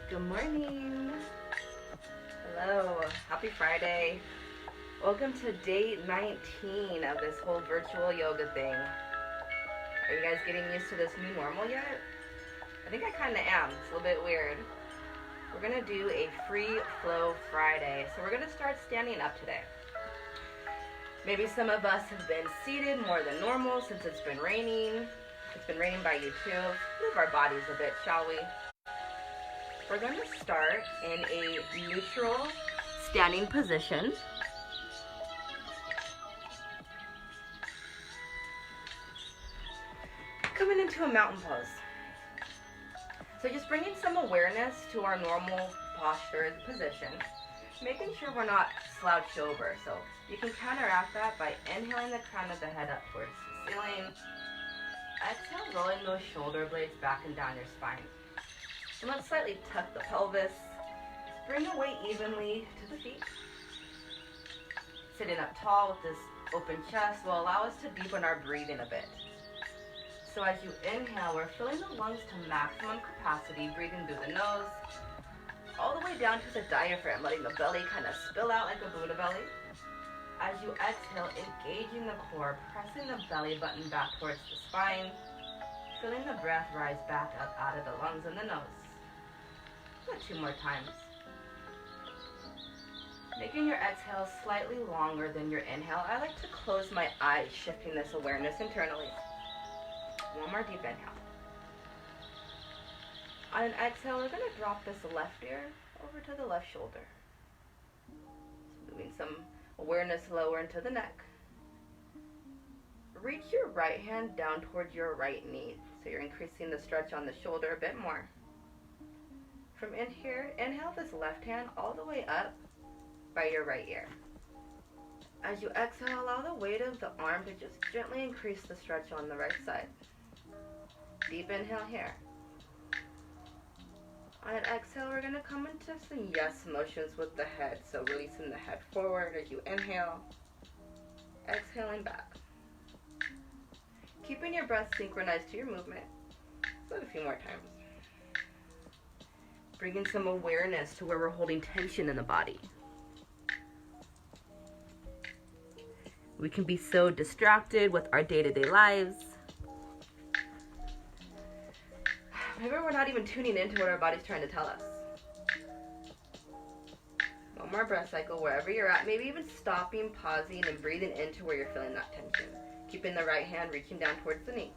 Good morning. Hello. Happy Friday. Welcome to day 19 of this whole virtual yoga thing. Are you guys getting used to this new normal yet? I think I kind of am. It's a little bit weird. We're going to do a free flow Friday. So we're going to start standing up today. Maybe some of us have been seated more than normal since it's been raining. It's been raining by you too. Move our bodies a bit, shall we? We're going to start in a neutral standing position. Coming into a mountain pose. So just bringing some awareness to our normal posture position, making sure we're not slouched over. So you can counteract that by inhaling the crown of the head up towards the ceiling. Exhale, rolling those shoulder blades back and down your spine. And let's slightly tuck the pelvis. Bring the weight evenly to the feet. Sitting up tall with this open chest will allow us to deepen our breathing a bit. So as you inhale, we're filling the lungs to maximum capacity, breathing through the nose, all the way down to the diaphragm, letting the belly kind of spill out like a Buddha belly. As you exhale, engaging the core, pressing the belly button back towards the spine, feeling the breath rise back up out of the lungs and the nose. Do it 2 more times. Making your exhale slightly longer than your inhale, I like to close my eyes, shifting this awareness internally. 1 more deep inhale. On an exhale, we're going to drop this left ear over to the left shoulder. So moving some awareness lower into the neck. Reach your right hand down towards your right knee. So you're increasing the stretch on the shoulder a bit more. From in here, inhale this left hand all the way up by your right ear. As you exhale, allow the weight of the arm to just gently increase the stretch on the right side. Deep inhale here. On an exhale, we're going to come into some yes motions with the head. So releasing the head forward as you inhale. Exhaling back. Keeping your breath synchronized to your movement. Do it a few more times. Bringing some awareness to where we're holding tension in the body. We can be so distracted with our day-to-day lives. Maybe we're not even tuning into what our body's trying to tell us. 1 more breath cycle wherever you're at. Maybe even stopping, pausing, and breathing into where you're feeling that tension. Keeping the right hand reaching down towards the knee.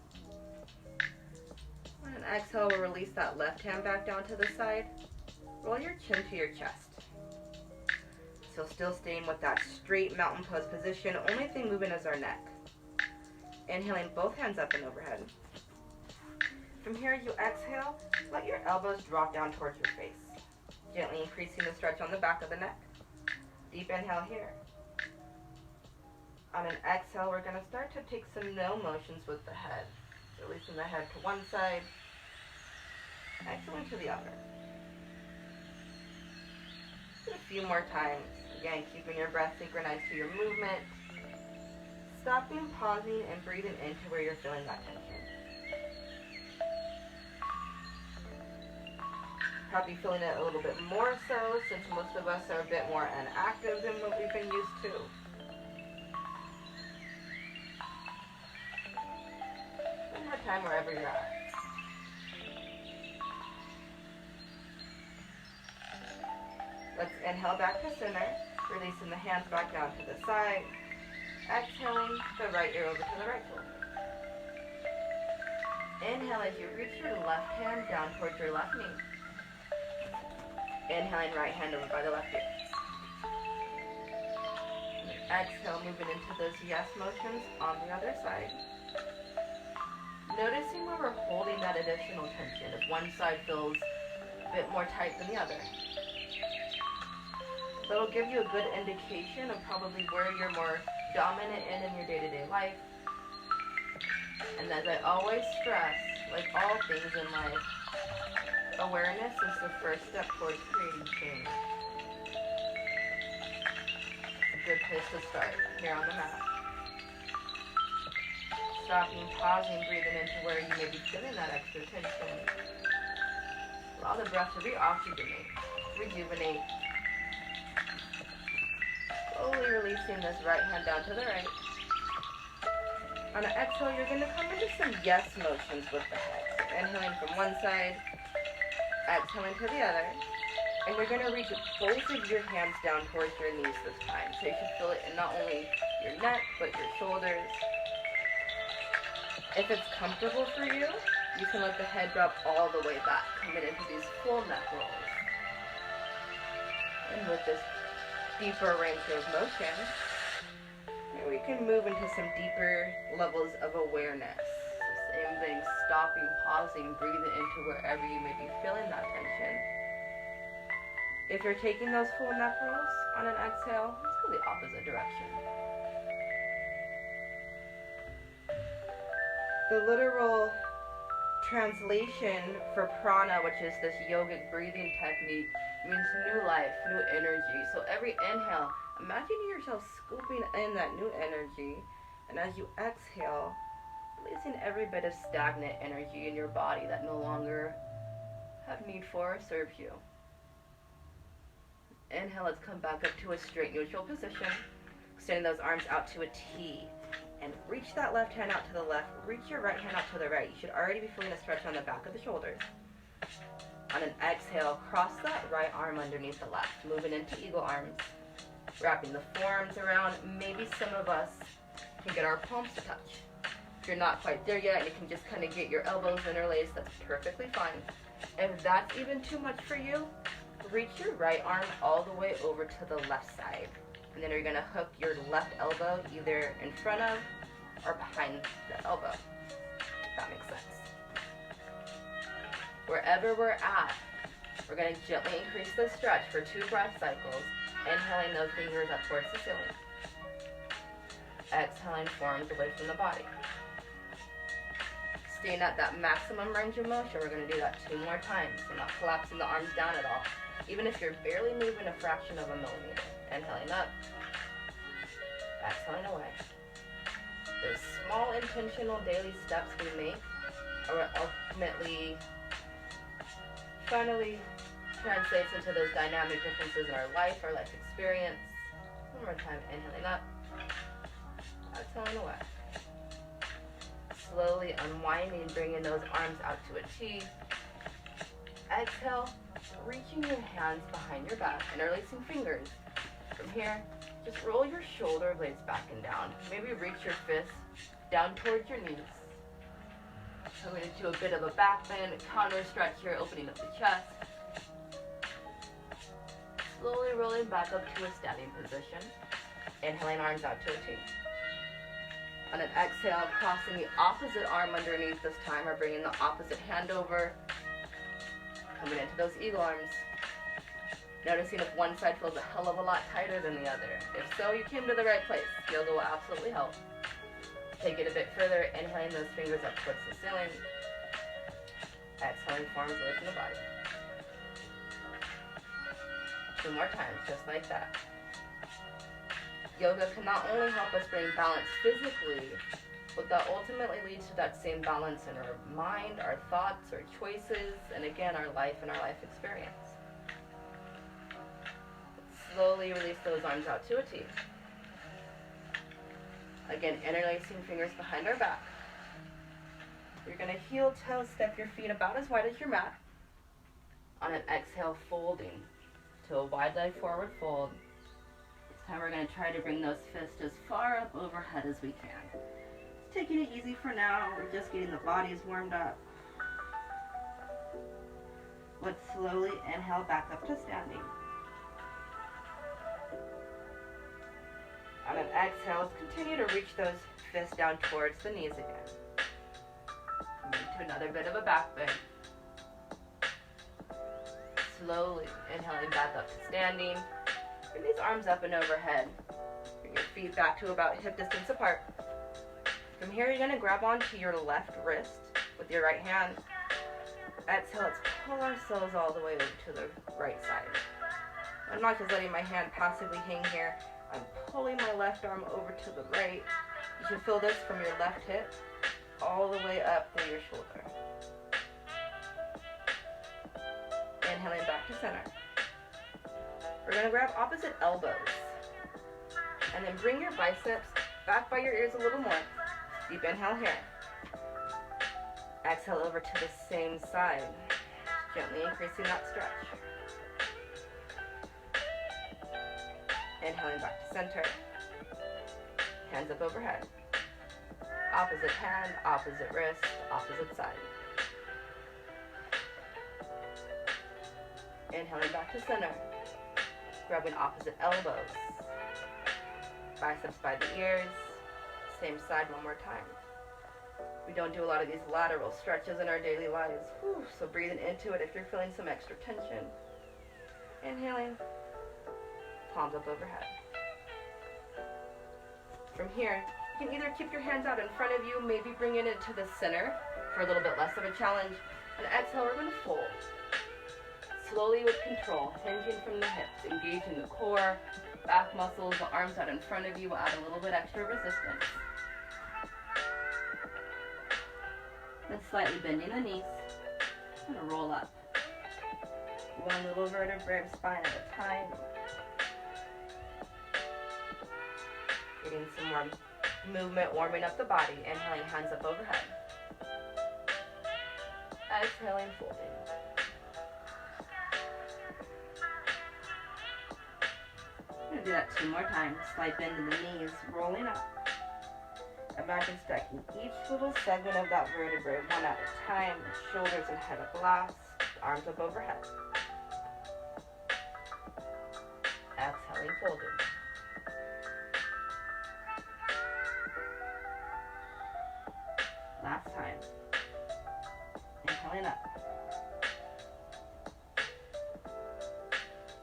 On an exhale, we'll release that left hand back down to the side. Roll your chin to your chest. So still staying with that straight mountain pose position. Only thing moving is our neck. Inhaling both hands up and overhead. From here, you exhale, let your elbows drop down towards your face. Gently increasing the stretch on the back of the neck. Deep inhale here. On an exhale, we're going to start to take some no motions with the head. Releasing the head to one side. Exhaling to the other. Do a few more times. Again, keeping your breath synchronized to your movement. Stopping, pausing, and breathing into where you're feeling that tension. Probably feeling it a little bit more so since most of us are a bit more inactive than what we've been used to. One more time wherever you're at. Let's inhale back to center, releasing the hands back down to the side. Exhaling the right ear over to the right shoulder. Inhale as you reach your left hand down towards your left knee. Inhaling right hand over by the left ear. Exhale, moving into those yes motions on the other side. Noticing where we're holding that additional tension, if one side feels a bit more tight than the other. That'll give you a good indication of probably where you're more dominant in your day-to-day life. And as I always stress, like all things in life, awareness is the first step towards creating change. A good place to start here on the mat. Stopping, pausing, breathing into where you may be feeling that extra tension. Allow the breath to reoxygenate, rejuvenate. Slowly releasing this right hand down to the right. On an exhale, you're going to come into some yes motions with the head. So inhaling from one side, exhaling to the other. And you're going to reach both of your hands down towards your knees this time. So you should feel it in not only your neck, but your shoulders. If it's comfortable for you, you can let the head drop all the way back, coming into these full neck rolls. And with this deeper range of motion, we can move into some deeper levels of awareness. So same thing, stopping, pausing, breathing into wherever you may be feeling that tension. If you're taking those full neck rolls on an exhale, let's go the opposite direction. The literal translation for prana, which is this yogic breathing technique, means new life, new energy. So every inhale, imagining yourself scooping in that new energy, and as you exhale, releasing every bit of stagnant energy in your body that no longer have need for or serve you. Inhale, let's come back up to a straight neutral position, extending those arms out to a T, and reach that left hand out to the left, reach your right hand out to the right. You should already be feeling a stretch on the back of the shoulders. On an exhale, cross that right arm underneath the left, moving into eagle arms, wrapping the forearms around. Maybe some of us can get our palms to touch. If you're not quite there yet, you can just kind of get your elbows interlaced. That's perfectly fine. If that's even too much for you, reach your right arm all the way over to the left side. And then you're going to hook your left elbow either in front of or behind the elbow, if that makes sense. Wherever we're at, we're going to gently increase the stretch for 2 breath cycles, inhaling those fingers up towards the ceiling. Exhaling forearms away from the body. Staying at that maximum range of motion, we're going to do that 2 more times. So not collapsing the arms down at all, even if you're barely moving a fraction of a millimeter. Inhaling up, exhaling away. Those small intentional daily steps we make are ultimately, finally translates into those dynamic differences in our life experience. One more time, inhaling up, exhaling away. Slowly unwinding, bringing those arms out to a T. Exhale, reaching your hands behind your back, interlacing fingers. From here, just roll your shoulder blades back and down. Maybe reach your fists down towards your knees. Coming into a bit of a back bend, a counter stretch here, opening up the chest. Slowly rolling back up to a standing position. Inhaling arms out to a T. On an exhale, crossing the opposite arm underneath this time, or bringing the opposite hand over. Coming into those eagle arms. Noticing if one side feels a hell of a lot tighter than the other. If so, you came to the right place. Yoga will absolutely help. Take it a bit further, inhaling those fingers up towards the ceiling. Exhaling forearms away from the body. 2 more times, just like that. Yoga can not only help us bring balance physically, but that ultimately leads to that same balance in our mind, our thoughts, our choices, and again, our life and our life experience. Slowly release those arms out to a T. Again, interlacing fingers behind our back. You're going to heel toe step your feet about as wide as your mat. On an exhale, folding to a wide leg forward fold. This time we're going to try to bring those fists as far up overhead as we can. Taking it easy for now. We're just getting the bodies warmed up. Let's slowly inhale back up to standing. On an exhale, let's continue to reach those fists down towards the knees again. Move to another bit of a back bend. Slowly inhaling back up to standing. Bring these arms up and overhead. Bring your feet back to about hip distance apart. From here, you're going to grab onto your left wrist with your right hand. Exhale, let's pull ourselves all the way over to the right side. I'm not just letting my hand passively hang here. I'm pulling my left arm over to the right. You should feel this from your left hip all the way up through your shoulder. center. We're going to grab opposite elbows. And then bring your biceps back by your ears a little more. Deep inhale here. Exhale over to the same side. Gently increasing that stretch. Inhaling back to center. Hands up overhead. Opposite hand, opposite wrist, opposite side. Inhaling back to center. Grabbing opposite elbows. Biceps by the ears. Same side one more time. We don't do a lot of these lateral stretches in our daily lives. Whew, so breathing into it if you're feeling some extra tension. Inhaling. Palms up overhead. From here, you can either keep your hands out in front of you, maybe bring it into the center for a little bit less of a challenge. And exhale, we're going to fold. Slowly with control, hinging from the hips, engaging the core, back muscles, the arms out in front of you will add a little bit extra resistance. Then slightly bending the knees, and roll up. One little vertebrae spine at a time. Getting some more movement, warming up the body. Inhaling, hands up overhead. Exhaling, folding. I'm going to do that 2 more times. Slight bend in the knees, rolling up. Imagine stacking each little segment of that vertebrae one at a time. Shoulders and head up last. Arms up overhead. Exhaling, folding. Last time. Inhaling up.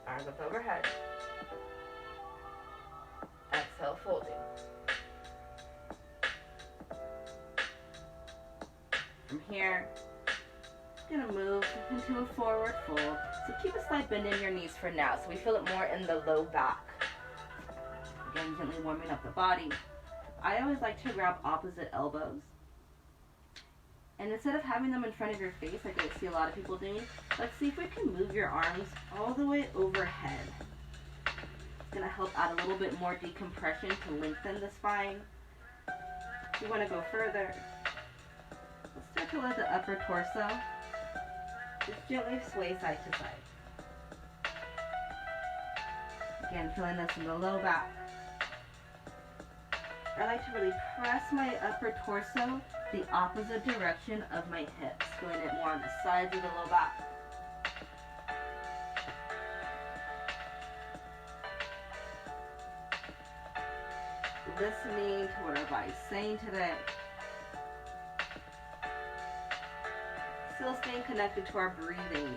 Arms up overhead. Exhale, folding. From here, I'm going to move into a forward fold. So keep a slight bend in your knees for now. So we feel it more in the low back. Again, gently warming up the body. I always like to grab opposite elbows. And instead of having them in front of your face, like I see a lot of people doing, let's see if we can move your arms all the way overhead. It's going to help add a little bit more decompression to lengthen the spine. If you want to go further, let's start to let the upper torso just gently sway side to side. Again, feeling this in the low back. I like to really press my upper torso the opposite direction of my hips, feeling it more on the sides of the low back. Listening to what our body's saying today. Still staying connected to our breathing.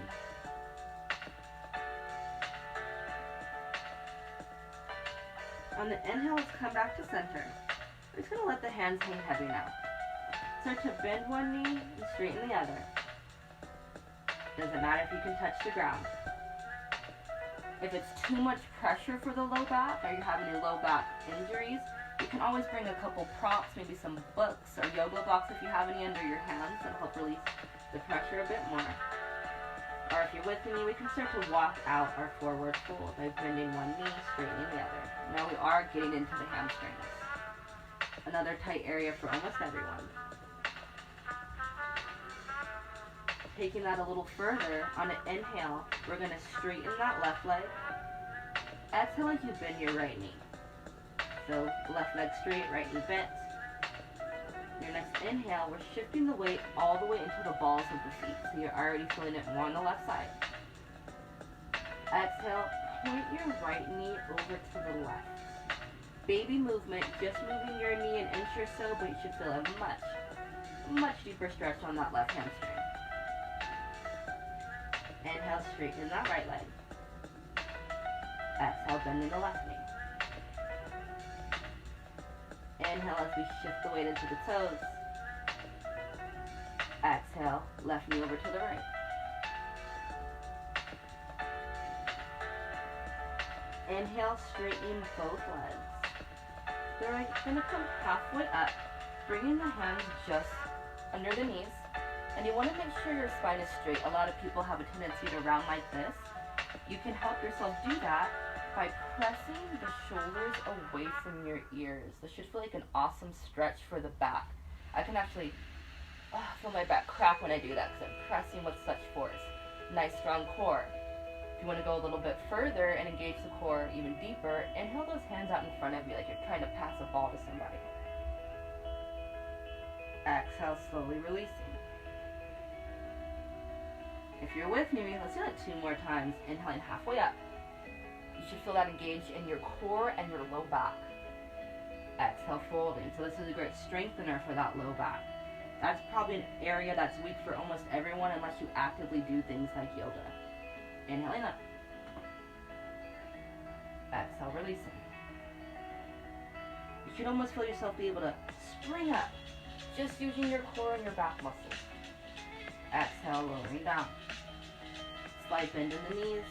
On the inhale, let's come back to center. We're just going to let the hands hang heavy now. Start to bend one knee and straighten the other. Doesn't matter if you can touch the ground. If it's too much pressure for the low back, or you're having any low back injuries, you can always bring a couple props, maybe some books or yoga blocks if you have any under your hands. That'll help release the pressure a bit more. Or if you're with me, we can start to walk out our forward fold by bending one knee, straightening the other. Now we are getting into the hamstrings. Another tight area for almost everyone. Taking that a little further, on an inhale, we're going to straighten that left leg. Exhale as you bend your right knee. So left leg straight, right knee bent. Your next inhale, we're shifting the weight all the way into the balls of the feet. So you're already feeling it more on the left side. Exhale, point your right knee over to the left. Baby movement, just moving your knee an inch or so, but you should feel a much deeper stretch on that left hamstring. Inhale, straighten that right leg. Exhale, bending the left knee. Inhale as we shift the weight into the toes. Exhale, left knee over to the right. Inhale, straightening both legs. Then we're going to come halfway up, bringing the hands just under the knees. And you want to make sure your spine is straight. A lot of people have a tendency to round like this. You can help yourself do that by pressing the shoulders away from your ears. This should feel like an awesome stretch for the back. I can actually feel my back crack when I do that because I'm pressing with such force. Nice strong core. If you want to go a little bit further and engage the core even deeper, inhale those hands out in front of you like you're trying to pass a ball to somebody. Exhale, slowly releasing. If you're with me, let's do that 2 more times. Inhaling halfway up. You should feel that engage in your core and your low back. Exhale, folding. So this is a great strengthener for that low back. That's probably an area that's weak for almost everyone unless you actively do things like yoga. Inhaling up. Exhale, releasing. You should almost feel yourself be able to spring up just using your core and your back muscles. Exhale, lowering down. Slight bend in the knees.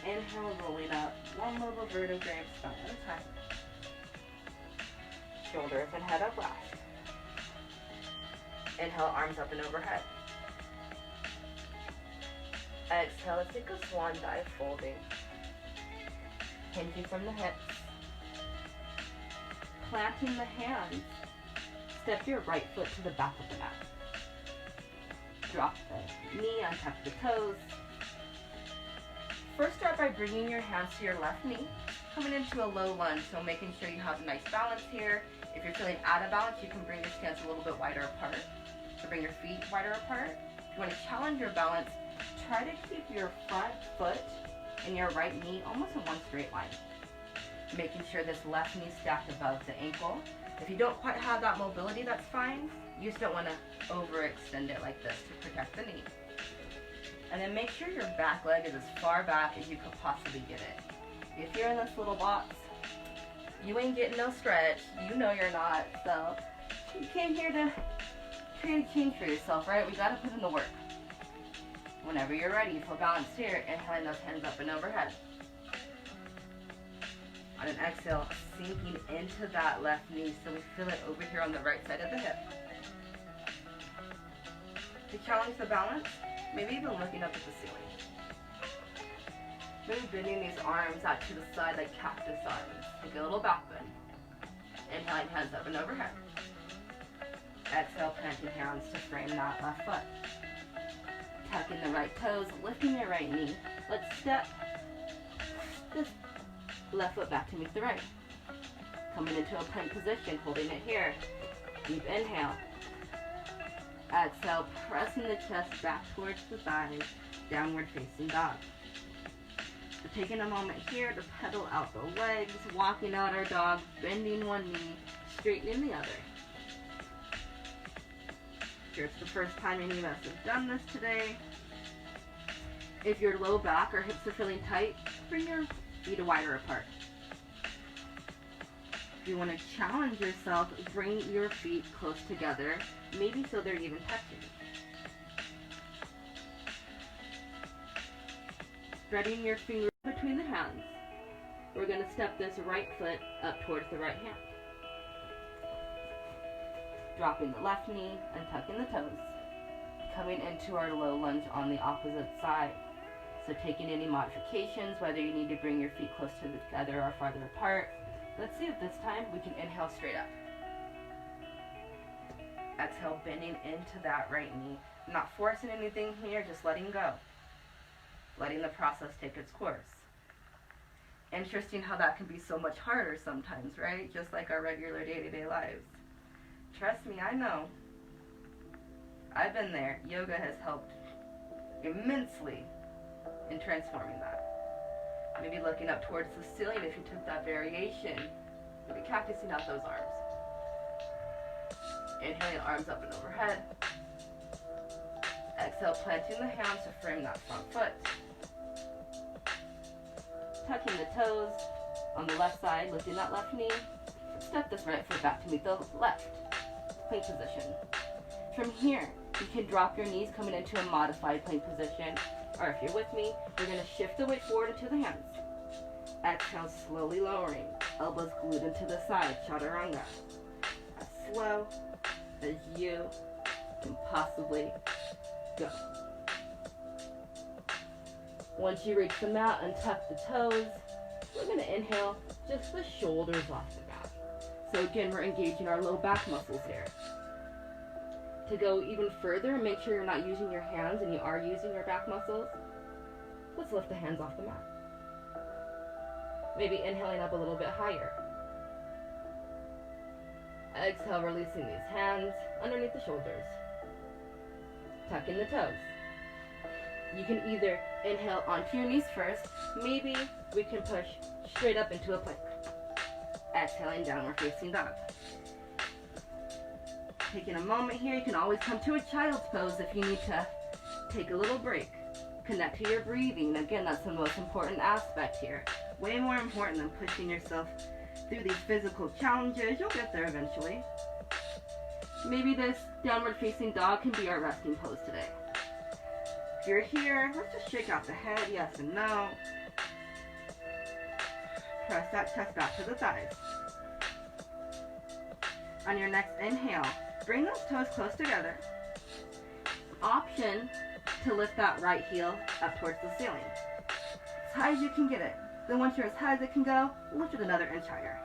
Inhale, rolling up. One little vertebrae spine at a time. Shoulders and head up last. Inhale, arms up and overhead. Exhale, let's take a swan dive, folding. Hinging from the hips. Planting the hands. Step your right foot to the back of the mat. Drop the knee, untap the toes. First start by bringing your hands to your left knee, coming into a low lunge, so making sure you have a nice balance here. If you're feeling out of balance, you can bring your stance a little bit wider apart. So bring your feet wider apart. If you want to challenge your balance, try to keep your front foot and your right knee almost in one straight line. Making sure this left knee stacked above the ankle. If you don't quite have that mobility, that's fine. You just don't want to overextend it like this to protect the knee. And then make sure your back leg is as far back as you could possibly get it. If you're in this little box, you ain't getting no stretch. You know you're not. So you came here to create a change for yourself, right? We got to put in the work. Whenever you're ready, feel balanced here. Inhaling those hands up and overhead. On an exhale, sinking into that left knee so we feel it over here on the right side of the hip. To challenge the balance, maybe even looking up at the ceiling. Maybe bending these arms out to the side like cactus arms. Take a little back bend. Inhaling, hands up and overhead. Exhale, planting hands to frame that left foot. Tucking the right toes, lifting your right knee. Let's step this left foot back to meet the right. Coming into a plank position, holding it here. Deep inhale. Exhale, pressing the chest back towards the thighs, downward facing dog. So taking a moment here to pedal out the legs, walking out our dog, bending one knee, straightening the other. If it's the first time any of us have done this today, if your low back or hips are feeling tight, bring your feet wider apart. If you want to challenge yourself, bring your feet close together, maybe so they're even touching. Spreading your fingers between the hands. We're going to step this right foot up towards the right hand. Dropping the left knee and tucking the toes. Coming into our low lunge on the opposite side. So taking any modifications, whether you need to bring your feet close together or farther apart. Let's see if this time we can inhale straight up. Exhale, bending into that right knee. Not forcing anything here, just letting go. Letting the process take its course. Interesting how that can be so much harder sometimes, right? Just like our regular day-to-day lives. Trust me, I know. I've been there. Yoga has helped immensely in transforming that. Maybe looking up towards the ceiling if you took that variation. Maybe cactusing out those arms. Inhaling, arms up and overhead. Exhale, planting the hands to frame that front foot. Tucking the toes on the left side, lifting that left knee. Step this right foot back to meet the left. Plank position. From here, you can drop your knees coming into a modified plank position. Or if you're with me, we're going to shift the weight forward into the hands. Exhale, slowly lowering. Elbows glued into the side, chaturanga. As slow as you can possibly go. Once you reach the mat, untuck the toes. We're going to inhale just the shoulders off the mat. So again, we're engaging our low back muscles here. To go even further and make sure you're not using your hands and you are using your back muscles, let's lift the hands off the mat. Maybe inhaling up a little bit higher. Exhale, releasing these hands underneath the shoulders. Tuck in the toes. You can either inhale onto your knees first. Maybe we can push straight up into a plank. Exhaling, downward facing dog. Taking a moment here, you can always come to a child's pose if you need to take a little break. Connect to your breathing. Again, that's the most important aspect here. Way more important than pushing yourself through these physical challenges. You'll get there eventually. Maybe this downward facing dog can be our resting pose today. If you're here, let's just shake out the head, yes and no. Press that chest back to the thighs. On your next inhale, bring those toes close together. Option to lift that right heel up towards the ceiling. As high as you can get it. Then once you're as high as it can go, lift it another inch higher.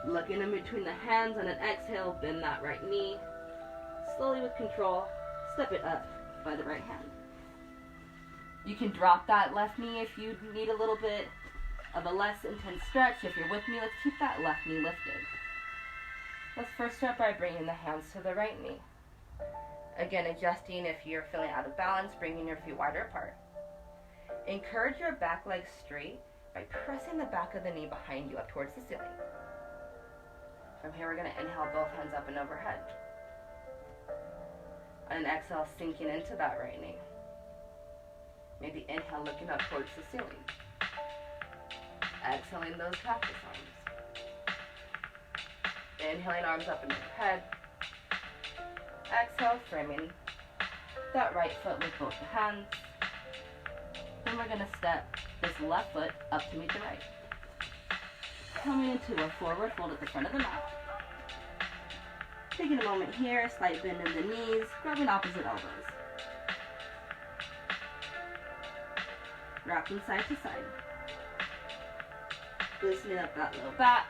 Looking in between the hands on an exhale, bend that right knee. Slowly with control, step it up by the right hand. You can drop that left knee if you need a little bit of a less intense stretch. If you're with me, let's keep that left knee lifted. Let's first start by bringing the hands to the right knee. Again, adjusting if you're feeling out of balance, bringing your feet wider apart. Encourage your back leg straight by pressing the back of the knee behind you up towards the ceiling. From here, we're going to inhale both hands up and overhead. On an exhale, sinking into that right knee. Maybe inhale, looking up towards the ceiling. Exhaling those cactus arms. Inhaling, arms up and overhead. Exhale, framing that right foot with both the hands. Then we're going to step this left foot up to meet the right. Coming into a forward fold at the front of the mat. Taking a moment here, slight bend in the knees, grabbing opposite elbows. Rocking side to side. Loosening up that low back.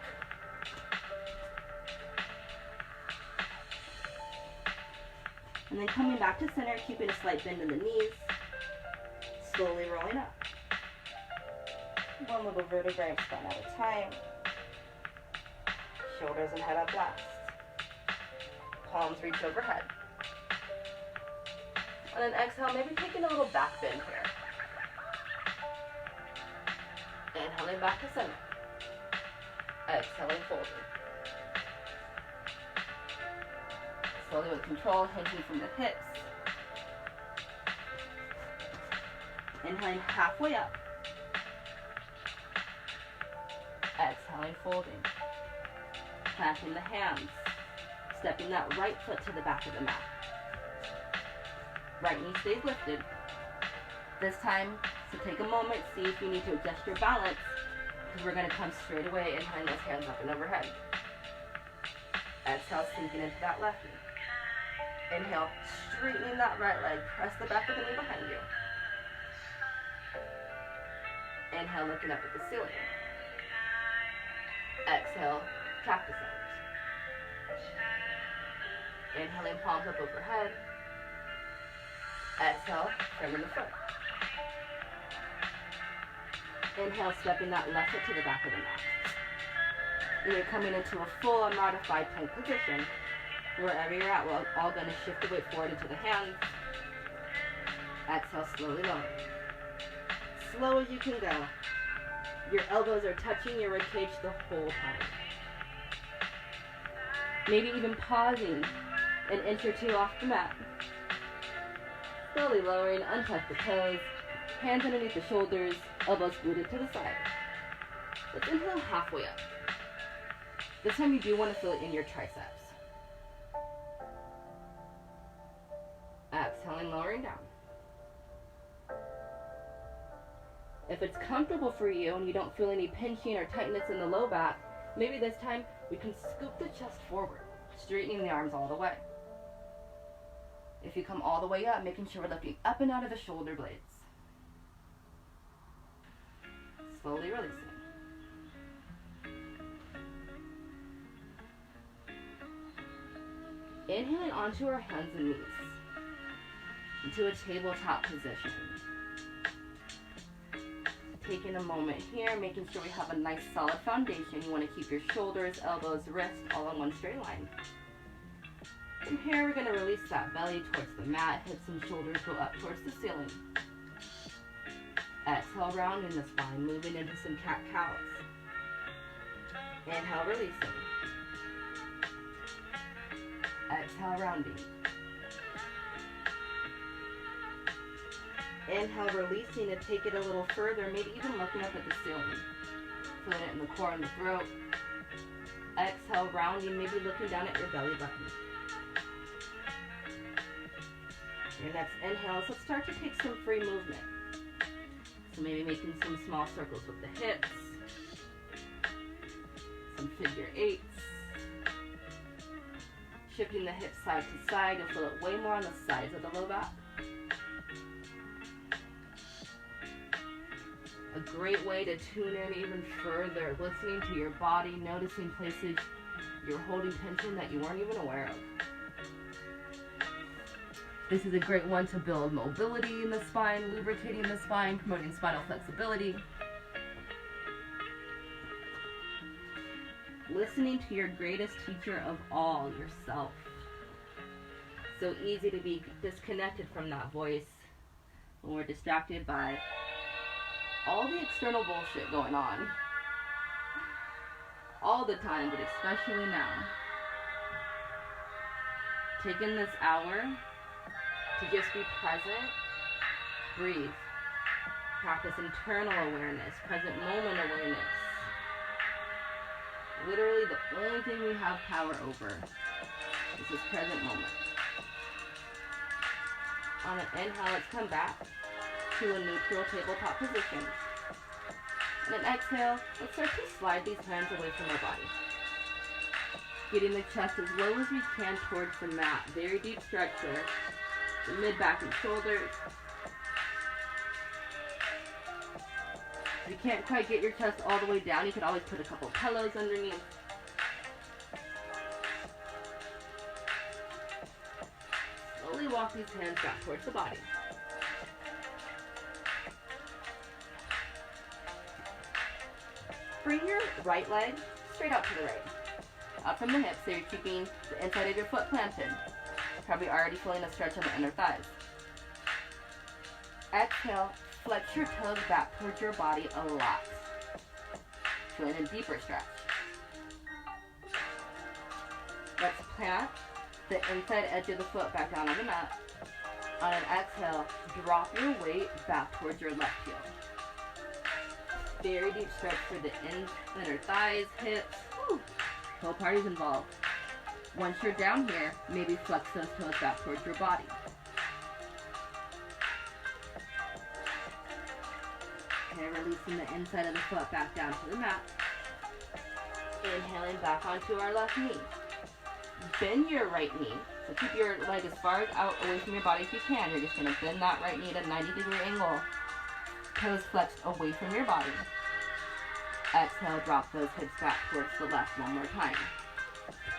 And then coming back to center, keeping a slight bend in the knees. Slowly rolling up. One little vertebrae spine at a time. Shoulders and head up last. Palms reach overhead. On an exhale, maybe taking a little back bend here. Inhaling back to center. Exhaling, folding. Slowly with control, hinging from the hips. Inhaling halfway up. Exhaling, folding. Planting the hands. Stepping that right foot to the back of the mat. Right knee stays lifted. This time, so take a moment, see if you need to adjust your balance, because we're going to come straight away, inhaling those hands up and overhead. Exhale, sinking into that left knee. Inhale, straightening that right leg. Press the back of the knee behind you. Inhale, looking up at the ceiling. Exhale, cactus arms. Inhaling, palms up overhead. Exhale, framing the foot. Inhale, stepping that left foot to the back of the mat. You're coming into a full unmodified plank position. Wherever you're at, we're all going to shift the weight forward into the hands. Exhale, slowly lower. Slow as you can go. Your elbows are touching your ribcage the whole time. Maybe even pausing an inch or two off the mat. Slowly lowering, untuck the toes, hands underneath the shoulders, elbows rooted to the side. Let's inhale halfway up. This time you do want to feel it in your triceps. Exhaling, lowering down. If it's comfortable for you and you don't feel any pinching or tightness in the low back, maybe this time we can scoop the chest forward, straightening the arms all the way. If you come all the way up, making sure we're lifting up and out of the shoulder blades. slowly releasing. Inhaling onto our hands and knees into a tabletop position. Taking a moment here, making sure we have a nice solid foundation. You want to keep your shoulders, elbows, wrists all in one straight line. From here, we're going to release that belly towards the mat. Hips and shoulders go up towards the ceiling. Exhale, rounding the spine, moving into some cat-cows. Inhale, releasing. Exhale, rounding. Inhale, releasing, and take it a little further, maybe even looking up at the ceiling. Feeling it in the core and the throat. Exhale, rounding, maybe looking down at your belly button. Your next inhale, so start to take some free movement. So maybe making some small circles with the hips. Some figure eights. Shifting the hips side to side. You'll feel it way more on the sides of the low back. A great way to tune in even further, listening to your body, noticing places you're holding tension that you weren't even aware of. This is a great one to build mobility in the spine, lubricating the spine, promoting spinal flexibility. Listening to your greatest teacher of all, yourself. So easy to be disconnected from that voice when we're distracted by all the external bullshit going on. All the time, but especially now. Taking this hour to just be present, breathe, practice internal awareness, present moment awareness. Literally the only thing we have power over is this present moment. On an inhale, let's come back to a neutral tabletop position. And an exhale, let's start to slide these hands away from our body. Getting the chest as low as we can towards the mat. Very deep stretch there. The mid, back, and shoulders. If you can't quite get your chest all the way down, you could always put a couple pillows underneath. Slowly walk these hands back towards the body. Bring your right leg straight out to the right. Up from the hips, so you're keeping the inside of your foot planted. Probably already feeling a stretch on the inner thighs. Exhale, flex your toes back towards your body a lot. Feeling a deeper stretch. Let's plant the inside edge of the foot back down on the mat. On an exhale, drop your weight back towards your left heel. Very deep stretch for the inner thighs, hips. Woo. Whole party's involved. Once you're down here, maybe flex those toes back towards your body. Okay, releasing the inside of the foot back down to the mat. Inhaling back onto our left knee. Bend your right knee. So keep your leg as far out away from your body as you can. You're just going to bend that right knee at a 90-degree angle. Toes flexed away from your body. Exhale, drop those hips back towards the left one more time.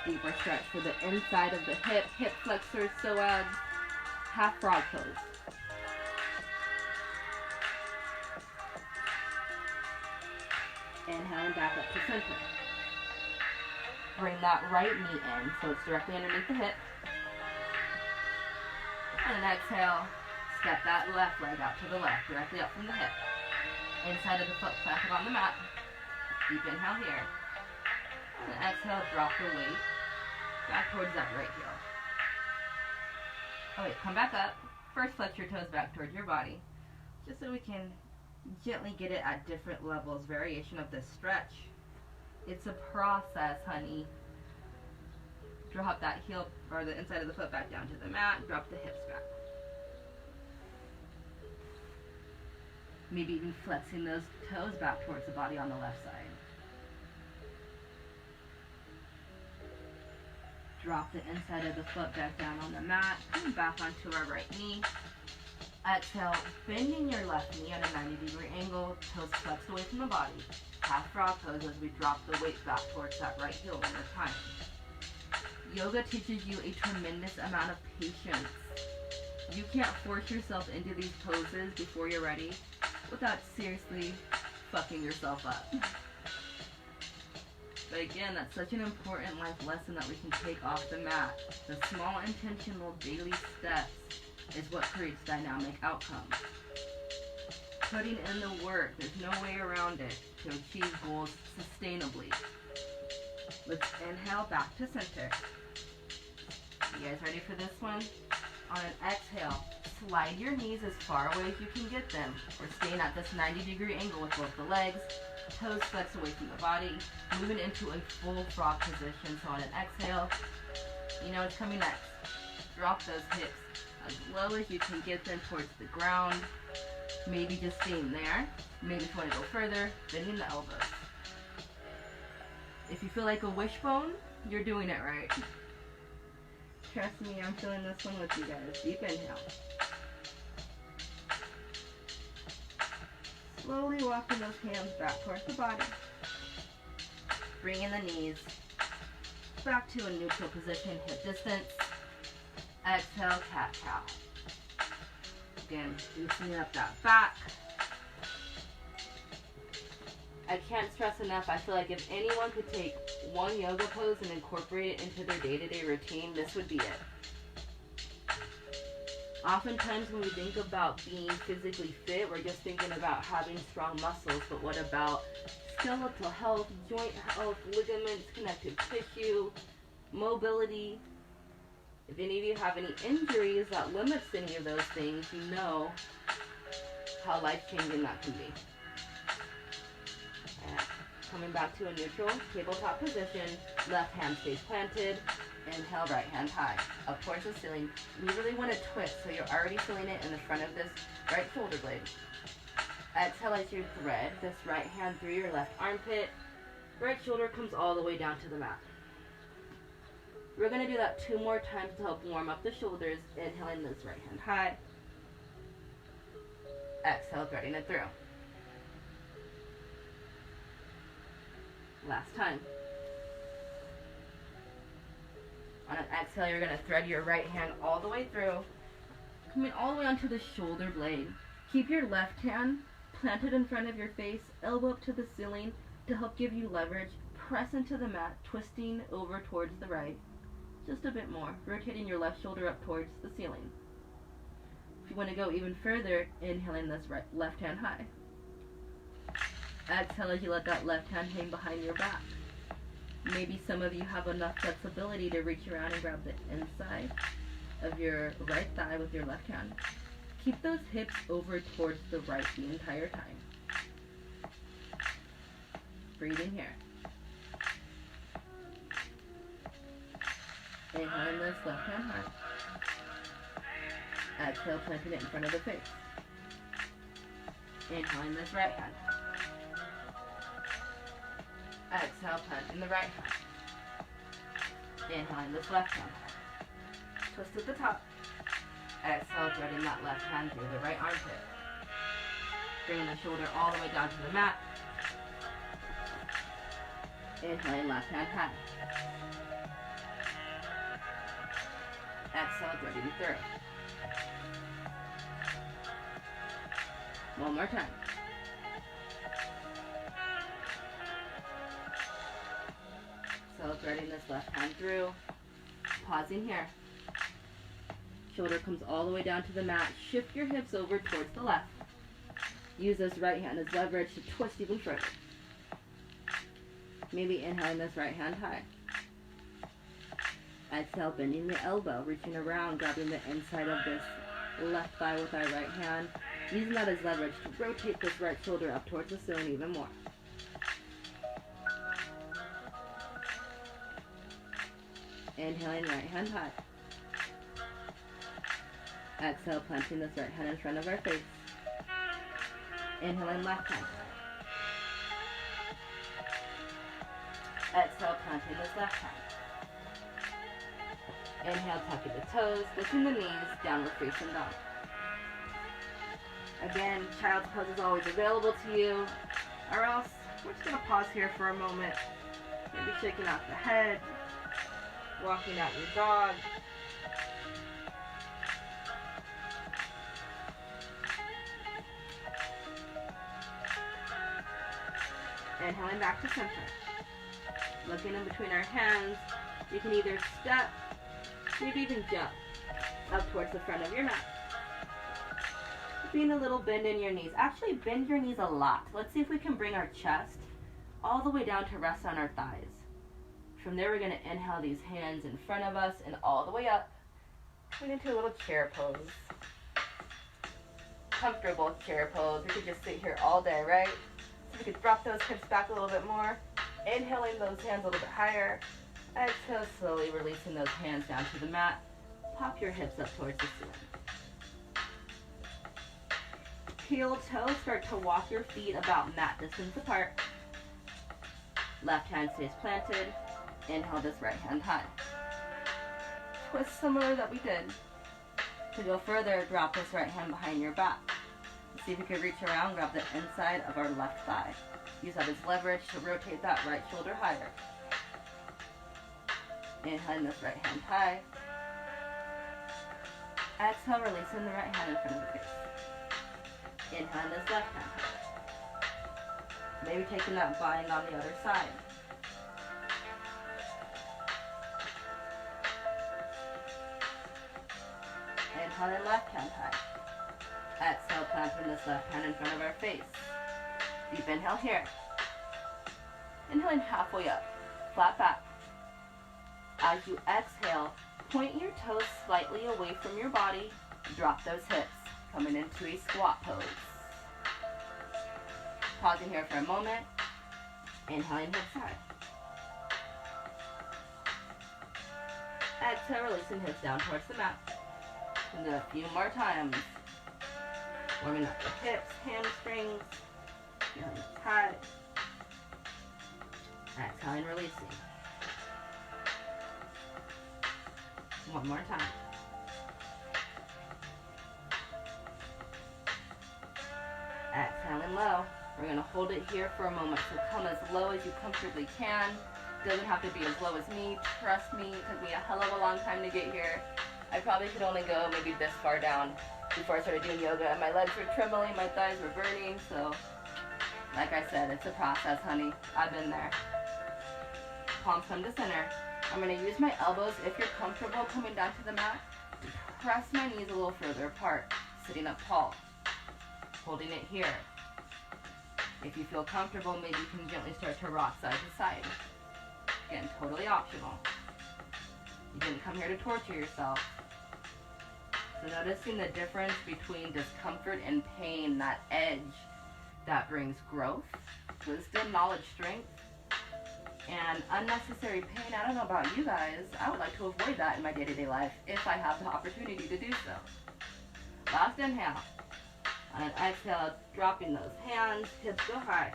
Deeper stretch for the inside of the hip flexors, psoas, half frog pose. Inhaling back up to center. Bring that right knee in so it's directly underneath the hip. And then exhale, step that left leg out to the left, directly up from the hip. Inside of the foot planted on the mat. Deep inhale here. And then exhale, drop the weight back towards that right heel. Okay, come back up. First, flex your toes back towards your body. Just so we can gently get it at different levels, variation of this stretch. It's a process, honey. Drop that heel, or the inside of the foot back down to the mat. Drop the hips back. Maybe even flexing those toes back towards the body on the left side. Drop the inside of the foot back down on the mat. Come back onto our right knee. Exhale, bending your left knee at a 90-degree angle, toes flexed away from the body. Half frog pose as we drop the weight back towards that right heel one more time. Yoga teaches you a tremendous amount of patience. You can't force yourself into these poses before you're ready without seriously fucking yourself up. But again, that's such an important life lesson that we can take off the mat. The small intentional daily steps is what creates dynamic outcomes. Putting in the work, there's no way around it to achieve goals sustainably. Let's inhale back to center. You guys ready for this one? On an exhale, slide your knees as far away as you can get them. We're staying at this 90-degree angle with both the legs, toes flexed away from the body, moving into a full frog position. So on an exhale, you know what's coming next. Drop those hips as low as you can get them towards the ground. Maybe just staying there. Maybe if you want to go further, bending the elbows. If you feel like a wishbone, you're doing it right. Trust me, I'm feeling this one with you guys. Deep inhale. Slowly walking those hands back towards the body. Bringing the knees back to a neutral position, hip distance. Exhale, cat-cow. Again, loosening up that back. I can't stress enough, I feel like if anyone could take one yoga pose and incorporate it into their day-to-day routine, this would be it. Oftentimes when we think about being physically fit, we're just thinking about having strong muscles, but what about skeletal health, joint health, ligaments, connective tissue, mobility? If any of you have any injuries that limits any of those things, you know how life-changing that can be. And coming back to a neutral tabletop position, left hand stays planted, inhale, right hand high, up towards the ceiling. We really want to twist, so you're already feeling it in the front of this right shoulder blade. Exhale as you thread this right hand through your left armpit. Right shoulder comes all the way down to the mat. We're going to do that 2 more times to help warm up the shoulders. Inhaling this right hand high. Exhale, threading it through. Last time. On an exhale, you're going to thread your right hand all the way through, coming all the way onto the shoulder blade. Keep your left hand planted in front of your face, elbow up to the ceiling to help give you leverage. Press into the mat, twisting over towards the right. Just a bit more, rotating your left shoulder up towards the ceiling. If you want to go even further, inhaling this left hand high. Exhale as you let that left hand hang behind your back. Maybe some of you have enough flexibility to reach around and grab the inside of your right thigh with your left hand. Keep those hips over towards the right the entire time. Breathe in here. Inhaling this left hand high. Exhale, planting it in front of the face. Inhaling this right hand. Exhale, planting the right hand. Inhaling this left hand. Twist at the top. Exhale, threading that left hand through the right armpit. Bringing the shoulder all the way down to the mat. Inhaling left hand high. Exhale, threading through. One more time. So threading this left hand through. Pausing here. Shoulder comes all the way down to the mat. Shift your hips over towards the left. Use this right hand as leverage to twist even further. Maybe inhaling this right hand high. Exhale, bending the elbow, reaching around, grabbing the inside of this left thigh with our right hand. Using that as leverage to rotate this right shoulder up towards the ceiling even more. Inhaling right hand high. Exhale, planting this right hand in front of our face. Inhaling left hand. Exhale, planting this left hand. Inhale, tucking the toes, lifting the knees, downward facing dog. Again, child's pose is always available to you, or else we're just going to pause here for a moment. Maybe shaking out the head, walking out your dog. Inhaling back to center. Looking in between our hands, you can either step, maybe even jump up towards the front of your mat. Being a little bend in your knees. Actually, bend your knees a lot. Let's see if we can bring our chest all the way down to rest on our thighs. From there, we're going to inhale these hands in front of us and all the way up. Going into a little chair pose. Comfortable chair pose. We could just sit here all day, right? So we could drop those hips back a little bit more. Inhaling those hands a little bit higher. Exhale, slowly releasing those hands down to the mat. Pop your hips up towards the ceiling. Heel toes, start to walk your feet about mat distance apart. Left hand stays planted. Inhale this right hand high. Twist similar that we did. To go further, drop this right hand behind your back. See if you can reach around, grab the inside of our left thigh. Use that as leverage to rotate that right shoulder higher. Inhaling this right hand high. Exhale, releasing the right hand in front of the face. Inhaling this left hand high. Maybe taking that bind on the other side. Inhaling left hand high. Exhale, planting this left hand in front of our face. Deep inhale here. Inhaling halfway up, flat back. As you exhale, point your toes slightly away from your body. Drop those hips, coming into a squat pose. Pausing here for a moment. Inhaling hips high. Exhale, releasing hips down towards the mat. Do a few more times. Warming up the hips, hamstrings. Feeling tight. Exhaling, releasing. One more time. Exhaling low. We're going to hold it here for a moment. So come as low as you comfortably can. Doesn't have to be as low as me. Trust me, it took me a hell of a long time to get here. I probably could only go maybe this far down before I started doing yoga. My legs were trembling, my thighs were burning, so like I said, it's a process, honey. I've been there. Palms come to center. I'm going to use my elbows, if you're comfortable coming down to the mat, to press my knees a little further apart, sitting up tall. Holding it here. If you feel comfortable, maybe you can gently start to rock side to side. Again, totally optional. You didn't come here to torture yourself. So noticing the difference between discomfort and pain, that edge that brings growth, wisdom, knowledge, strength, and unnecessary pain. I don't know about you guys. I would like to avoid that in my day-to-day life if I have the opportunity to do so. Last inhale. And exhale, dropping those hands, hips go high.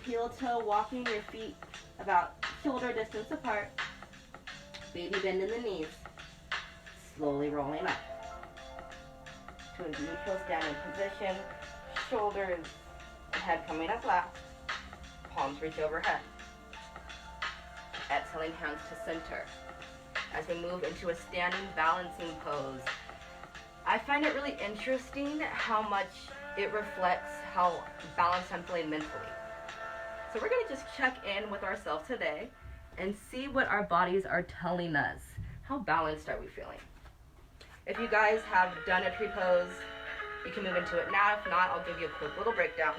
Heel toe, walking your feet about shoulder distance apart. Baby bend in the knees. Slowly rolling up. To a neutral standing position. Shoulders and head coming up last. Palms reach overhead. Exhaling, hands to center. As we move into a standing balancing pose. I find it really interesting how much it reflects how balanced I'm feeling mentally. So we're going to just check in with ourselves today and see what our bodies are telling us. How balanced are we feeling? If you guys have done a tree pose, you can move into it now. If not, I'll give you a quick little breakdown.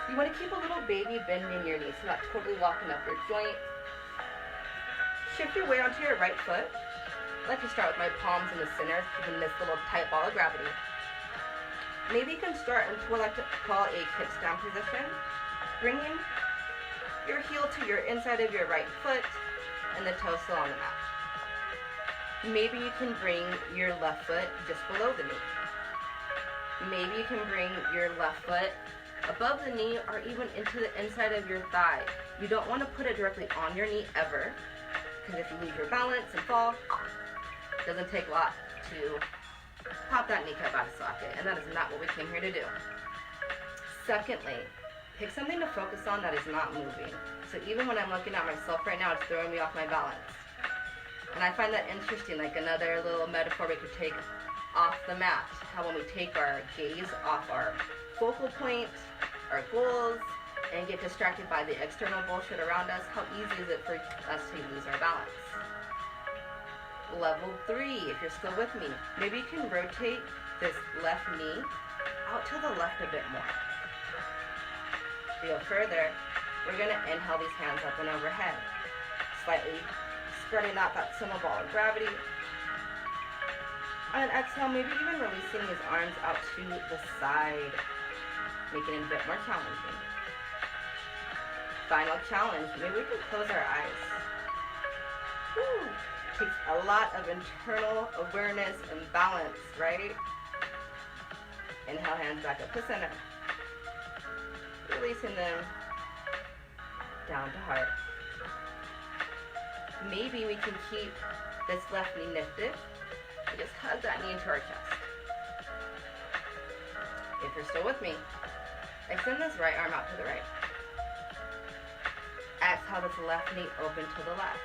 You want to keep a little baby bend in your knees, so not totally locking up your joint. Shift your weight onto your right foot. I like to start with my palms in the center, keeping this little tight ball of gravity. Maybe you can start into what I like to call a kickstand position, bringing your heel to your inside of your right foot and the toe still on the mat. Maybe you can bring your left foot just below the knee. Maybe you can bring your left foot above the knee or even into the inside of your thigh. You don't want to put it directly on your knee ever, because if you lose your balance and fall, it doesn't take a lot to pop that kneecap out of socket, and that is not what we came here to do. Secondly, pick something to focus on that is not moving. So even when I'm looking at myself right now, it's throwing me off my balance. And I find that interesting, like another little metaphor we could take off the mat. How when we take our gaze off our focal point, our goals, and get distracted by the external bullshit around us, how easy is it for us to lose our balance? Level 3, if you're still with me, maybe you can rotate this left knee out to the left a bit more. To go further, we're going to inhale these hands up and overhead, slightly spreading out that sumo ball of gravity. And then exhale, maybe even releasing these arms out to the side, making it a bit more challenging. Final challenge, maybe we can close our eyes. Whew. Takes a lot of internal awareness and balance, right? Inhale, hands back up to center. Releasing them down to heart. Maybe we can keep this left knee lifted and just hug that knee into our chest. If you're still with me, extend this right arm out to the right. Exhale this left knee open to the left.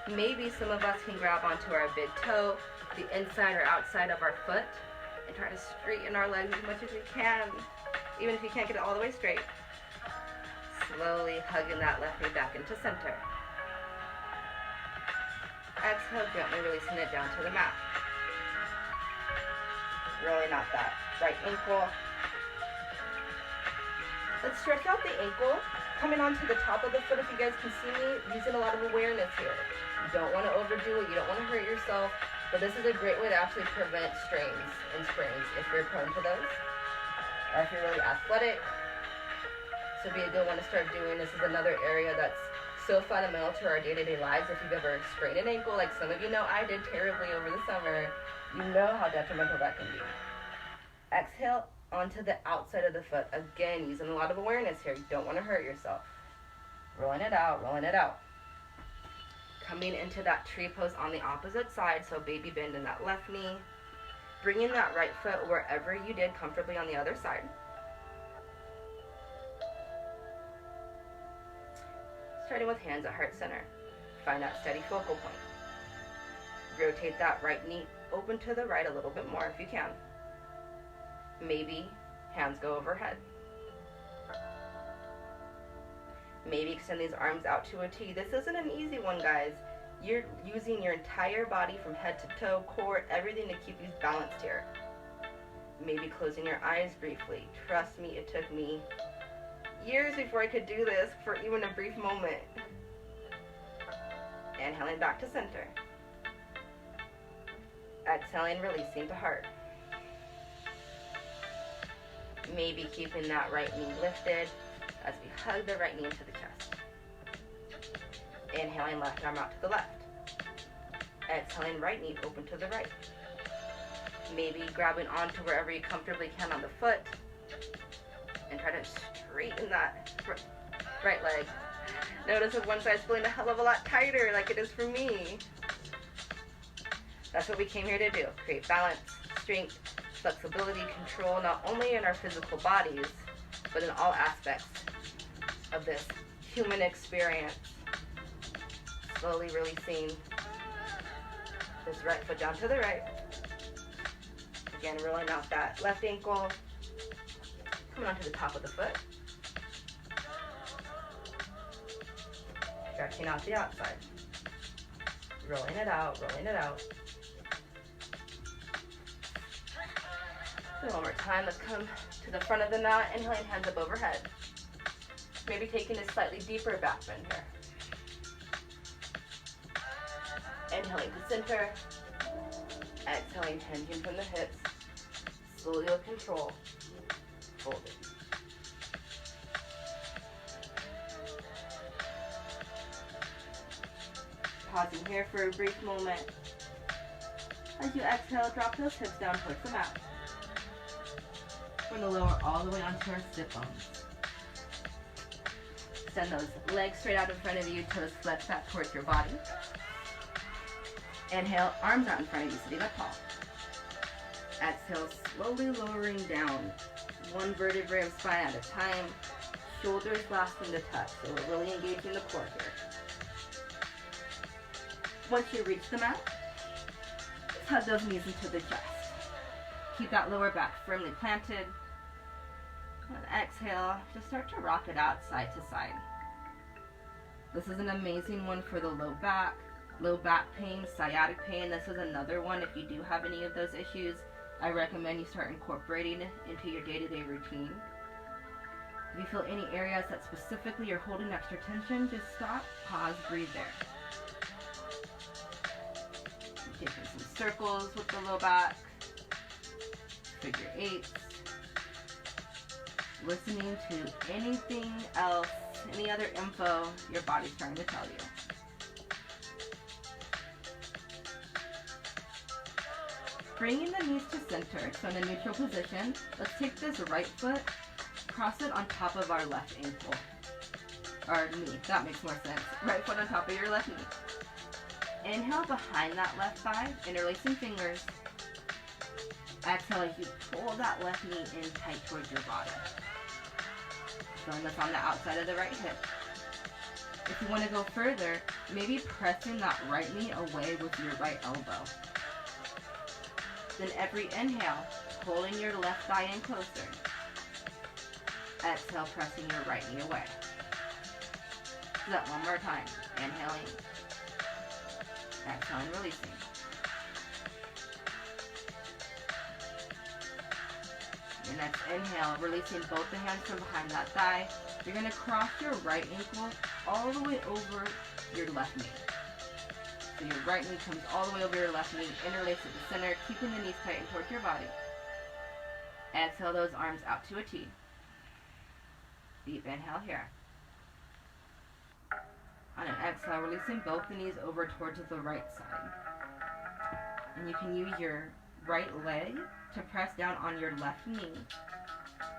Maybe some of us can grab onto our big toe, the inside or outside of our foot, and try to straighten our legs as much as we can, even if you can't get it all the way straight. Slowly hugging that left knee back into center. Exhale, gently releasing it down to the mat. Rolling out that right ankle. Let's stretch out the ankle, coming onto the top of the foot. If you guys can see me, using a lot of awareness here. You don't want to overdo it, you don't want to hurt yourself, but this is a great way to actually prevent strains and sprains if you're prone to those, or if you're really athletic. So be a good one to start doing. This is another area that's so fundamental to our day-to-day lives. If you've ever sprained an ankle, like some of you know I did terribly over the summer, you know how detrimental that can be. Exhale onto the outside of the foot. Again, using a lot of awareness here. You don't want to hurt yourself. Rolling it out, rolling it out. Coming into that tree pose on the opposite side, so baby bend in that left knee. Bringing that right foot wherever you did comfortably on the other side. Starting with hands at heart center. Find that steady focal point. Rotate that right knee open to the right a little bit more if you can. Maybe hands go overhead. Maybe extend these arms out to a T. This isn't an easy one, guys. You're using your entire body from head to toe, core, everything to keep you balanced here. Maybe closing your eyes briefly. Trust me, it took me years before I could do this for even a brief moment. Inhaling back to center. Exhaling, releasing to heart. Maybe keeping that right knee lifted as we hug the right knee into the chest. Inhaling left arm out to the left. Exhaling right knee open to the right. Maybe grabbing onto wherever you comfortably can on the foot and try to straighten that right leg. Notice if one side's feeling a hell of a lot tighter like it is for me. That's what we came here to do. Create balance, strength, flexibility, control, not only in our physical bodies, but in all aspects of this human experience. Slowly releasing this right foot down to the right. Again, rolling out that left ankle. Coming onto the top of the foot. Stretching out the outside. Rolling it out, rolling it out. One more time, let's come to the front of the mat, inhaling hands up overhead. Maybe taking a slightly deeper back bend here. Inhaling to center. Exhaling, hinging from the hips. Slowly with control. Hold it. Pausing here for a brief moment. As you exhale, drop those hips down towards the mat. We're going to lower all the way onto our sit bones. Send those legs straight out in front of you, toes flex back towards your body. Inhale, arms out in front of you, sitting up tall. Exhale, slowly lowering down, one vertebrae of spine at a time. Shoulders lasting to touch, so we're really engaging the core here. Once you reach the mat, tug those knees into the chest. Keep that lower back firmly planted. And exhale, just start to rock it out side to side. This is an amazing one for the low back pain, sciatic pain. This is another one if you do have any of those issues. I recommend you start incorporating it into your day-to-day routine. If you feel any areas that specifically you're holding extra tension, just stop, pause, breathe there. Taking some circles with the low back, figure eights, listening to anything else, any other info your body's trying to tell you. Bringing the knees to center, so in a neutral position, let's take this right foot, cross it on top of our left ankle, or knee, that makes more sense. Right foot on top of your left knee. Inhale behind that left thigh, interlacing fingers. Exhale as you pull that left knee in tight towards your body. Feeling this on the outside of the right hip. If you want to go further, maybe pressing that right knee away with your right elbow. Then every inhale, pulling your left thigh in closer. Exhale, pressing your right knee away. Do that one more time. Inhaling. Exhaling, releasing. Your next inhale, releasing both the hands from behind that thigh. You're going to cross your right ankle all the way over your left knee. So your right knee comes all the way over your left knee, interlace at the center, keeping the knees tight and towards your body. Exhale those arms out to a T. Deep inhale here. On an exhale, releasing both the knees over towards the right side. And you can use your right leg to press down on your left knee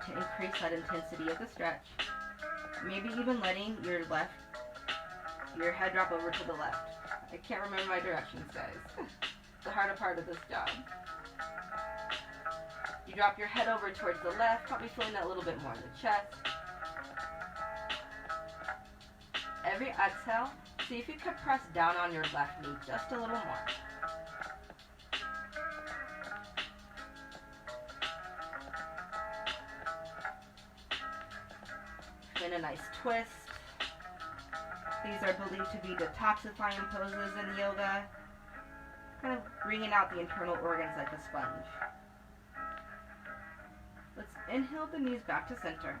to increase that intensity of the stretch. Maybe even letting your head drop over to the left. I can't remember my directions, guys. The harder part of this job. You drop your head over towards the left, probably feeling that a little bit more in the chest. Every exhale, see if you could press down on your left knee just a little more. Then a nice twist. These are believed to be detoxifying poses in yoga, kind of bringing out the internal organs like a sponge. Let's inhale the knees back to center.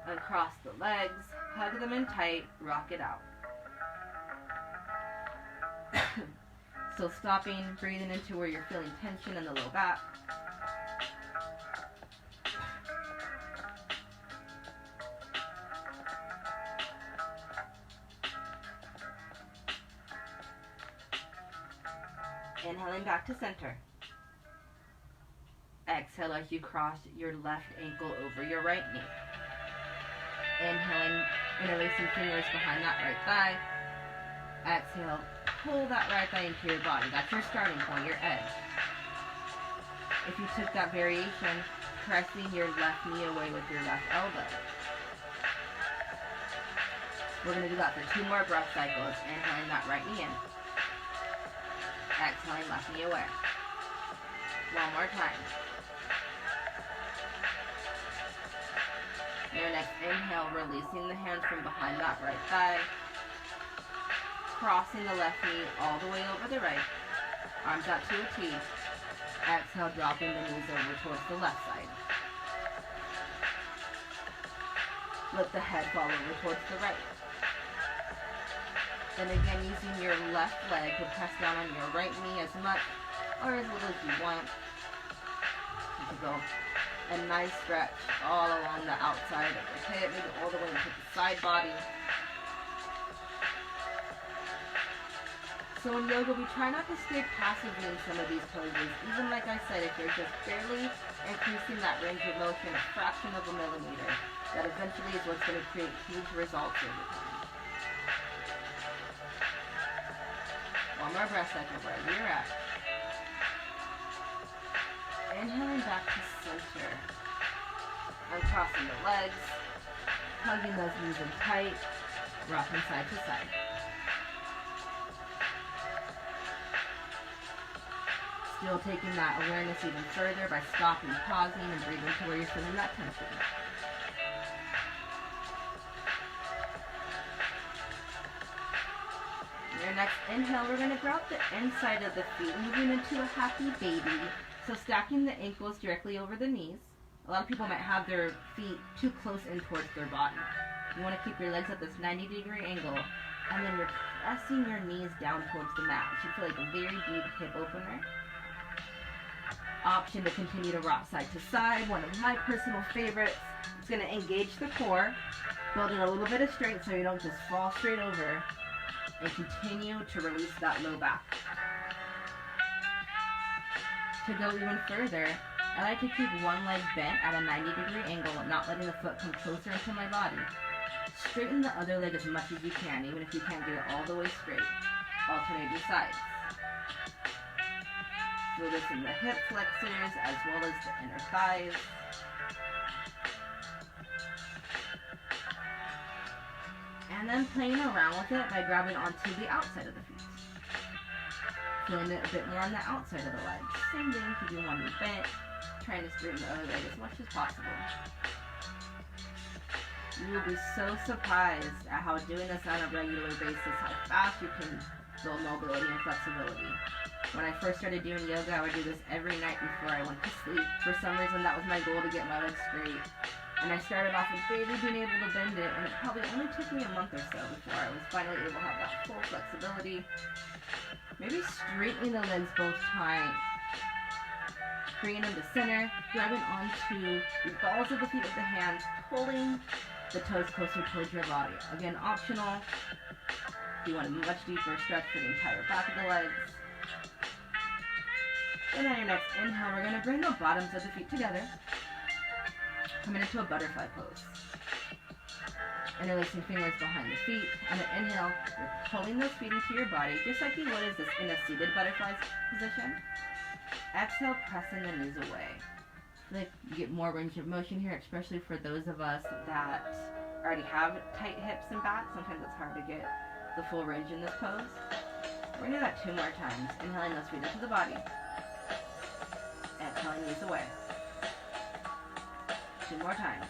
Uncross the legs, hug them in tight, rock it out. Still stopping, breathing into where you're feeling tension in the low back. Inhaling back to center. Exhale as you cross your left ankle over your right knee. Inhaling, interlacing fingers behind that right thigh. Exhale, pull that right thigh into your body. That's your starting point, your edge. If you took that variation, pressing your left knee away with your left elbow. We're going to do that for 2 more breath cycles. Inhaling that right knee in. Exhaling left knee away. One more time. Your next inhale, releasing the hands from behind that right thigh. Crossing the left knee all the way over the right. Arms out to a T. Exhale, dropping the knees over towards the left side. Let the head fall over towards the right. Then again, using your left leg to press down on your right knee as much or as little as you want. You can go a nice stretch all along the outside of the hip, maybe all the way into the side body. So in yoga, we try not to stay passively in some of these poses. Even like I said, if you're just barely increasing that range of motion a fraction of a millimeter, that eventually is what's going to create huge results over time. One One more breath cycle right where you're at. Inhaling back to center. Uncrossing the legs. Hugging those knees in tight. Rocking side to side. Still taking that awareness even further by stopping, pausing, and breathing to where you're feeling that tension. Your next inhale, we're going to grab the inside of the feet, moving into a happy baby. So stacking the ankles directly over the knees. A lot of people might have their feet too close in towards their body. You want to keep your legs at this 90-degree angle, and then you're pressing your knees down towards the mat. You should feel like a very deep hip opener. Option to continue to rock side to side, one of my personal favorites. It's going to engage the core, build in a little bit of strength so you don't just fall straight over, and continue to release that low back. To go even further, I like to keep one leg bent at a 90-degree angle, not letting the foot come closer into my body. Straighten the other leg as much as you can, even if you can't get it all the way straight. Alternate your sides. Feel this in the hip flexors as well as the inner thighs. And then playing around with it by grabbing onto the outside of the feet. Feeling it a bit more on the outside of the legs. Same thing, keeping one knee bent, trying to straighten the other leg as much as possible. You will be so surprised at how doing this on a regular basis, how fast you can build mobility and flexibility. When I first started doing yoga, I would do this every night before I went to sleep. For some reason, that was my goal, to get my legs straight. And I started off with barely being able to bend it, and it probably only took me a month or so before I was finally able to have that full flexibility. Maybe straightening the legs both tight, bringing them to center, grabbing onto the balls of the feet with the hands, pulling the toes closer towards your body. Again, optional. If you want a much deeper stretch for the entire back of the legs. And on your next inhale, we're going to bring the bottoms of the feet together. Coming into a butterfly pose. Interlacing fingers behind the feet. On an inhale, you're pulling those feet into your body, just like you would as this in a seated butterfly position. Exhale, pressing the knees away. Like you get more range of motion here, especially for those of us that already have tight hips and back. Sometimes it's hard to get the full range in this pose. We're going to do that 2 more times. Inhaling those feet into the body. Exhaling knees away. 2 more times.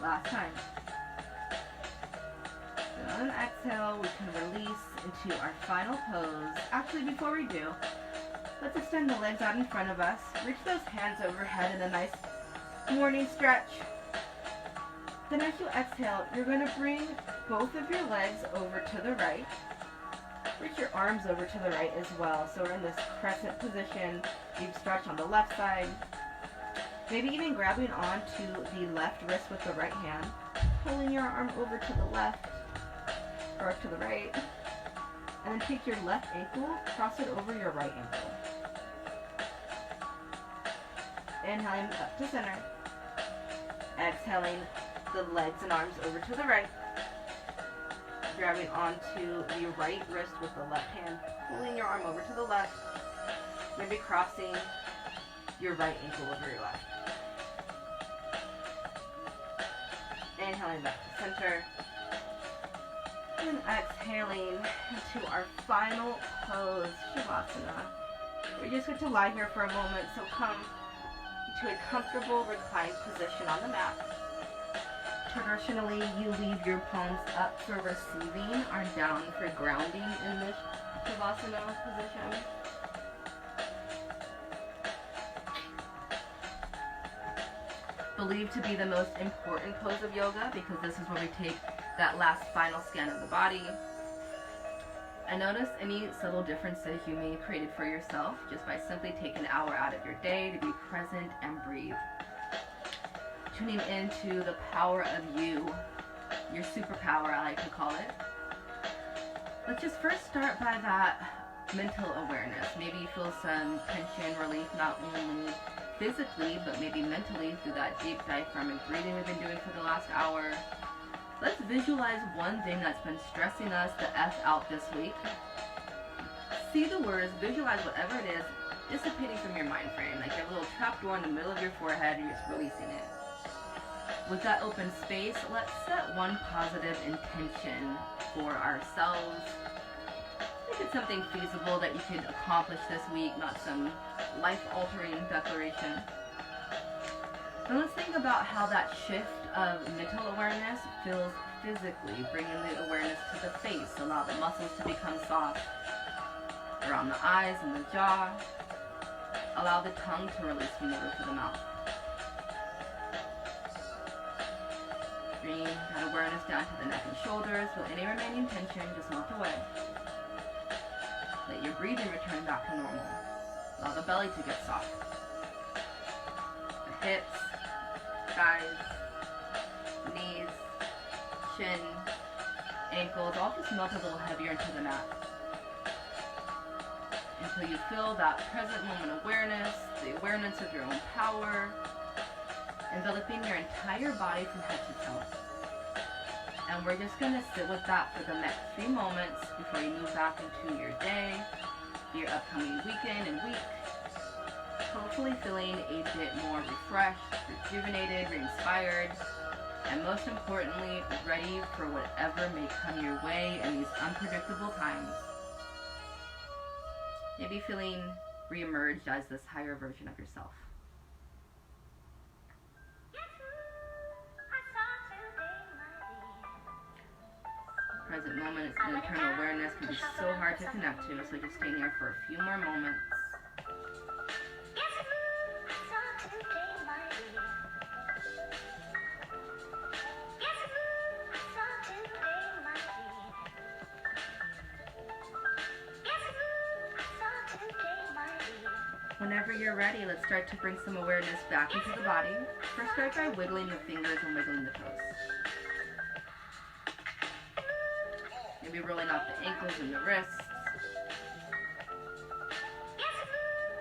Last time. Then on an exhale, we can release into our final pose. Actually, before we do, let's extend the legs out in front of us. Reach those hands overhead in a nice morning stretch. Then as you exhale, you're going to bring both of your legs over to the right. Reach your arms over to the right as well. So we're in this crescent position. Deep stretch on the left side. Maybe even grabbing onto the left wrist with the right hand. Pulling your arm over to the left or to the right. And then take your left ankle, cross it over your right ankle. Inhaling up to center. Exhaling the legs and arms over to the right. Grabbing onto the right wrist with the left hand. Pulling your arm over to the left. Maybe crossing your right ankle over your left. Inhaling back to center. And exhaling into our final pose, Shavasana. We just get to lie here for a moment, so come to a comfortable reclined position on the mat. Traditionally, you leave your palms up for receiving or down for grounding in this Shavasana position. Believed to be the most important pose of yoga because this is where we take that last final scan of the body. And notice any subtle differences you may have created for yourself just by simply taking an hour out of your day to be present and breathe. Tuning into the power of you, your superpower I like to call it. Let's just first start by that mental awareness. Maybe you feel some tension, relief, not only physically, but maybe mentally through that deep diaphragmatic breathing we've been doing for the last hour. Let's visualize one thing that's been stressing us the F out this week. See the words, visualize whatever it is dissipating from your mind frame, like your little trap door in the middle of your forehead, and you're just releasing it. With that open space, let's set one positive intention for ourselves. Make it something feasible that you could accomplish this week, not some life-altering declaration. And let's think about how that shift of mental awareness feels physically, bringing the awareness to the face, allow the muscles to become soft around the eyes and the jaw. Allow the tongue to release from the roof of the mouth. Bring that awareness down to the neck and shoulders. Feel any remaining tension just melt away. Let your breathing return back to normal. Allow the belly to get soft. The hips, thighs, knees, chin, ankles, all just melt a little heavier into the mat. Until you feel that present moment awareness, the awareness of your own power, enveloping your entire body from head to toe. And we're just going to sit with that for the next 3 moments before you move back into your day, your upcoming weekend and week. Hopefully feeling a bit more refreshed, rejuvenated, re-inspired, and most importantly, ready for whatever may come your way in these unpredictable times. Maybe feeling re-emerged as this higher version of yourself. Present moment and internal awareness can be so hard to connect to, so just stay here for a few more moments. Whenever you're ready, let's start to bring some awareness back into the body. First, start by wiggling the fingers and wiggling the toes. Maybe rolling out the ankles and the wrists.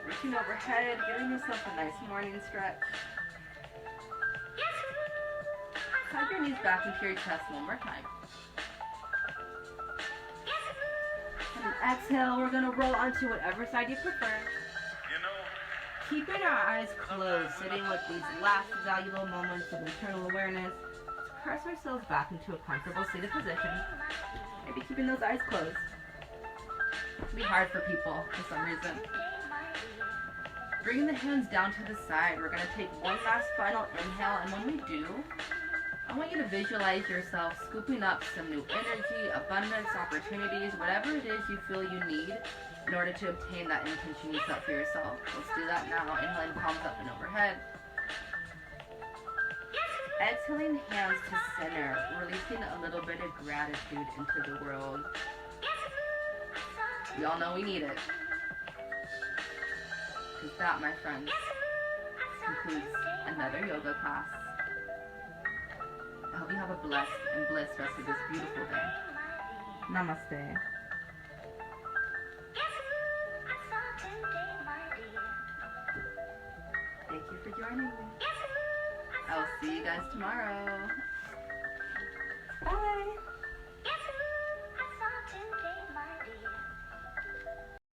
Reaching overhead, giving yourself a nice morning stretch. Hug your knees back into your chest one more time. And exhale, we're going to roll onto whatever side you prefer. Keeping our eyes closed, sitting with these last valuable moments of internal awareness, let's press ourselves back into a comfortable seated position. Maybe keeping those eyes closed. It can be hard for people for some reason. Bringing the hands down to the side, we're going to take one last final inhale, and when we do, I want you to visualize yourself scooping up some new energy, abundance, opportunities, whatever it is you feel you need in order to obtain that intention you set for yourself. Let's do that now. Inhaling palms up and overhead. Exhaling hands to center, releasing a little bit of gratitude into the world. We all know we need it. Because that, my friends, concludes another yoga class. I hope you have a blessed and blissed rest of this beautiful day. Namaste. Thank you for joining me. I will see you guys tomorrow.